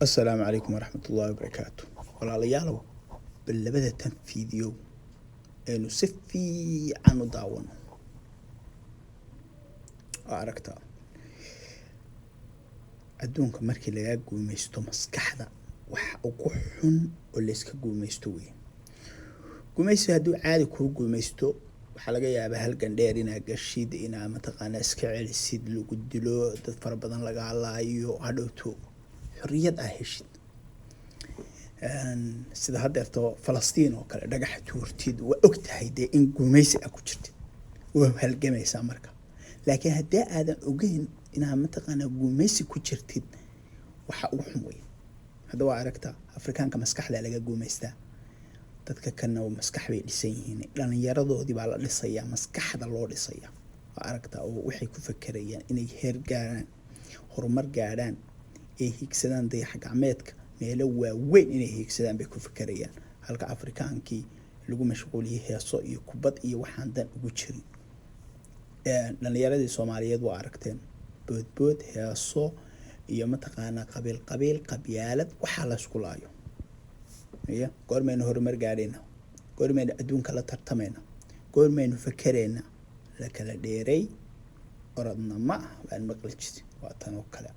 السلام عليكم ورحمة الله وبركاته. walaalayaalow bal labada tan fiideo aynu si fiican u daawano oo aragtaa adduunka markii laga guumaysto maskaxda waxa ugu xun oo la iska guumaysto weey. guumaysi hadduu caadi ku guumaysto waxa laga yaabaa halgan dheer inaa gashid inaa mataqaana iska celisid lagu dilo dad fara badan laga hadlaayo hadhowto xorriyad ah heshid sida haddeerto Falastiin oo kale dhagax tuurtid waa ogtahay dee in guumaysi ku jirtid waa halgamaysaa marka laakiin haddii aadan ogeyn inaa mataqaana guumaysi ku jirtid waxa ugu xun weey. hadda waa aragtaa Afrikaanka maskaxda laga guumaystaa dadka kana maskax bay dhisan yihiin dhalinyaradoodii baa la dhisayaa maskaxda loo dhisayaa waa aragtaa oo waxay ku fakarayaan inay heer gaaraan horumar gaaraan ee higsadaan dayax gacmeedka meelo waaweyn inay higsadaan bay ku fakarayaan halka Afrikaankii lagu mashquuliyay heeso iyo kubad iyo waxaan dan ugu jirin. dhalinyaradii Soomaaliyeed waa aragteen boodbood heeso iyo mataqaana qabyaalad waxa la isku laayo goormaynu horumar gaarayna goormaynu adduunka la tartamayna goormaynu fakarayna la kala dheeray orodna ma baan maqli jirin waa tan oo kale.